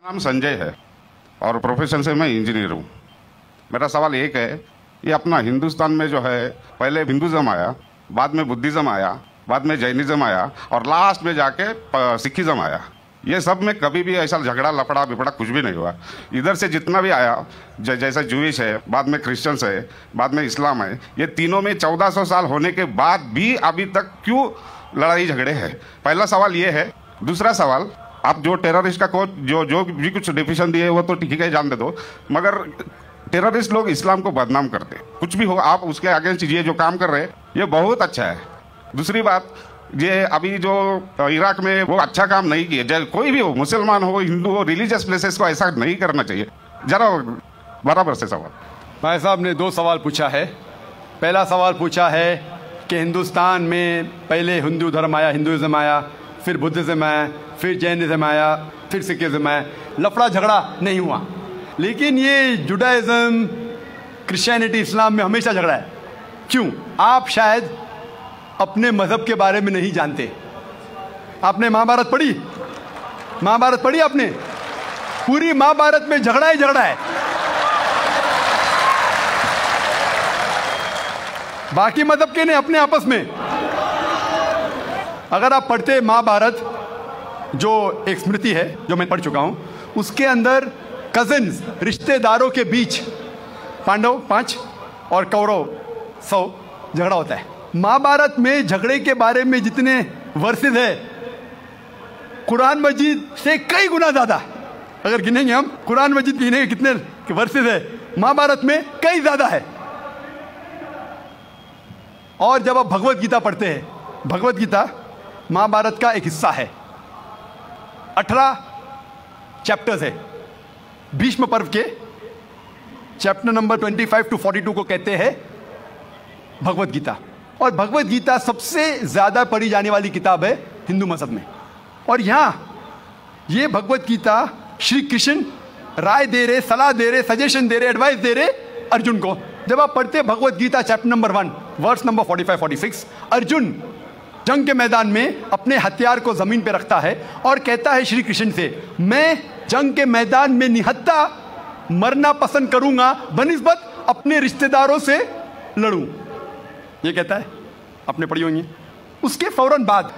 नाम संजय है और प्रोफेशन से मैं इंजीनियर हूँ। मेरा सवाल एक है, ये अपना हिंदुस्तान में जो है पहले हिंदुज़म आया, बाद में बुद्धिज़्म आया, बाद में जैनिज़्म आया और लास्ट में जाके सिखिज़्म आया। ये सब में कभी भी ऐसा झगड़ा लफड़ा बिपड़ा कुछ भी नहीं हुआ। इधर से जितना भी आया, जैसे जूइश है, बाद में क्रिश्चियंस है, बाद में इस्लाम है, ये तीनों में 1400 साल होने के बाद भी अभी तक क्यों लड़ाई झगड़े हैं? पहला सवाल ये है। दूसरा सवाल, आप जो टेररिस्ट का जो भी कुछ डिफिनेशन दिए वो तो ठीक है, जान दे दो, मगर टेररिस्ट लोग इस्लाम को बदनाम करते, कुछ भी हो आप उसके अगेंस्ट ये जो काम कर रहे हैं ये बहुत अच्छा है। दूसरी बात, ये अभी जो इराक में वो अच्छा काम नहीं किए, कोई भी हो, मुसलमान हो, हिंदू हो, रिलीजियस प्लेसेस को ऐसा नहीं करना चाहिए। जरा बराबर से सवाल। भाई साहब ने दो सवाल पूछा है। पहला सवाल पूछा है कि हिंदुस्तान में पहले हिंदू धर्म आया, हिंदुइज्म आया, फिर बुद्धिज्म आया, फिर जैनिज्म आया, फिर सिखिज्म आया, लफड़ा झगड़ा नहीं हुआ। लेकिन ये जुडाइज्म, क्रिश्चियनिटी, इस्लाम में हमेशा झगड़ा है। क्यों? आप शायद अपने मजहब के बारे में नहीं जानते। आपने महाभारत पढ़ी? महाभारत पढ़ी आपने? पूरी महाभारत में झगड़ा ही झगड़ा है। बाकी मजहब के नहीं, अपने आपस में। अगर आप पढ़ते महाभारत, जो एक स्मृति है जो मैं पढ़ चुका हूं, उसके अंदर कजिन्स, रिश्तेदारों के बीच पांडव 5 और कौरव 100 झगड़ा होता है। महाभारत में झगड़े के बारे में जितने वर्सेस है, कुरान मजीद से कई गुना ज्यादा। अगर गिनेंगे हम, कुरान मजीद गिनेंगे कितने वर्सेस है, महाभारत में कई ज्यादा है। और जब आप भगवत गीता पढ़ते हैं, भगवत गीता महाभारत का एक हिस्सा है, 18 चैप्टर्स है। भीष्म पर्व के चैप्टर नंबर 25 to 42 को कहते हैं भगवत गीता। और भगवत गीता सबसे ज्यादा पढ़ी जाने वाली किताब है हिंदू मजहब में। और यहां ये भगवत गीता श्री कृष्ण राय दे रहे, सलाह दे रहे, सजेशन दे रहे, एडवाइस दे रहे अर्जुन को। जब आप पढ़ते Bhagavad Gita chapter number 1 verse number 45-46, Arjun जंग के मैदान में अपने हथियार को जमीन पे रखता है और कहता है श्री कृष्ण से, मैं जंग के मैदान में निहत्था मरना पसंद करूंगा बनिस्बत अपने रिश्तेदारों से लड़ूं। ये कहता है, आपने पढ़ी होंगी। उसके फौरन बाद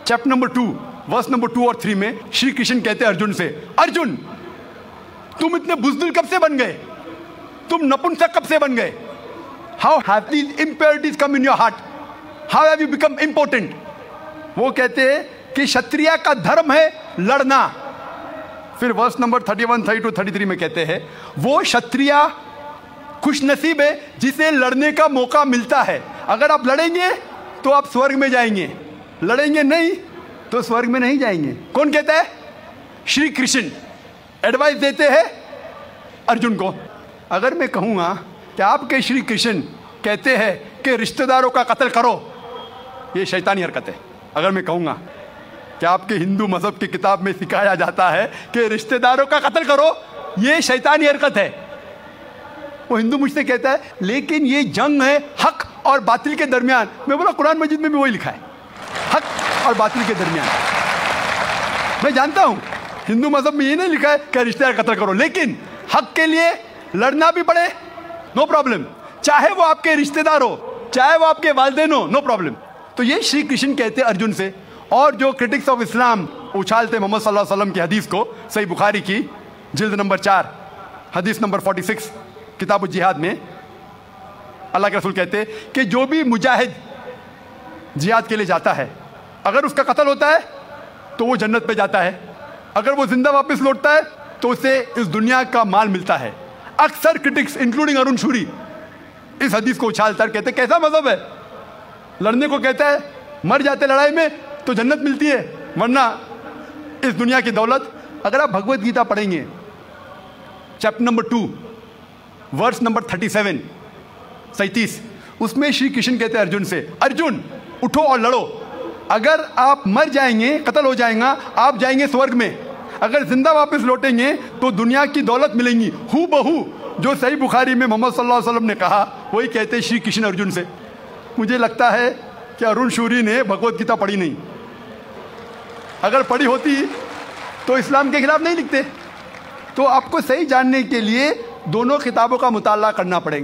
चैप्टर नंबर 2 वर्स नंबर 2 और 3 में श्री कृष्ण कहते हैं अर्जुन से, अर्जुन तुम इतने बुज़दिल कब से बन गए? तुम नपुंसक कब से बन गए? How have these impurities come in your heart? How have you become important? वो कहते हैं कि क्षत्रिय का धर्म है लड़ना। फिर वर्स नंबर 31, 32, 33 में कहते हैं, वो क्षत्रिय खुशनसीब है जिसे लड़ने का मौका मिलता है। अगर आप लड़ेंगे तो आप स्वर्ग में जाएंगे, लड़ेंगे नहीं तो स्वर्ग में नहीं जाएंगे। कौन कहता है? श्री कृष्ण एडवाइस देते हैं अर्जुन को। अगर मैं कहूंगा कि आपके श्री कृष्ण कहते हैं कि रिश्तेदारों का कत्ल करो, ये शैतानी हरकत है। अगर मैं कहूंगा कि आपके हिंदू मजहब की किताब में सिखाया जाता है कि रिश्तेदारों का कत्ल करो, ये शैतानी हरकत है, वो हिंदू मुझसे कहता है लेकिन ये जंग है हक और बातिल के दरमियान। मैं बोला कुरान मजीद में भी वही लिखा है, हक और बातिल के दरमियान। मैं जानता हूं हिंदू मजहब में ये नहीं लिखा है कि रिश्तेदार कत्ल करो, लेकिन हक के लिए लड़ना भी पड़े, नो प्रॉब्लम। चाहे वो आपके रिश्तेदार हो, चाहे वो आपके वालिदैन हो, नो प्रॉब्लम। तो ये श्री कृष्ण कहते अर्जुन से। और जो क्रिटिक्स ऑफ इस्लाम उछालते मोहम्मद सल्लल्लाहु अलैहि वसल्लम की हदीस को, सही बुखारी की जिल्द नंबर 4 हदीस नंबर 46 किताब जिहाद में अल्लाह के रसूल कहते कि जो भी मुजाहिद जिहाद के लिए जाता है, अगर उसका कत्ल होता है तो वो जन्नत पे जाता है, अगर वो जिंदा वापस लौटता है तो उसे इस दुनिया का माल मिलता है। अक्सर क्रिटिक्स इंक्लूडिंग अरुण शूरी इस हदीस को उछालकर कहते कैसा मजहब है, लड़ने को कहता है, मर जाते लड़ाई में तो जन्नत मिलती है, वरना इस दुनिया की दौलत। अगर आप भगवत गीता पढ़ेंगे चैप्टर नंबर 2 वर्स नंबर 37, उसमें श्री कृष्ण कहते हैं अर्जुन से, अर्जुन उठो और लड़ो। अगर आप मर जाएंगे, कत्ल हो जाएगा, आप जाएंगे स्वर्ग में। अगर जिंदा वापस लौटेंगे तो दुनिया की दौलत मिलेंगी। हु बहू जो सही बुखारी में मोहम्मद सल्लल्लाहु अलैहि वसल्लम ने कहा, वही कहते श्री कृष्ण अर्जुन से। मुझे लगता है कि अरुण शूरी ने भगवत गीता पढ़ी नहीं। अगर पढ़ी होती तो इस्लाम के खिलाफ नहीं लिखते। तो आपको सही जानने के लिए दोनों किताबों का मुताला करना पड़ेगा।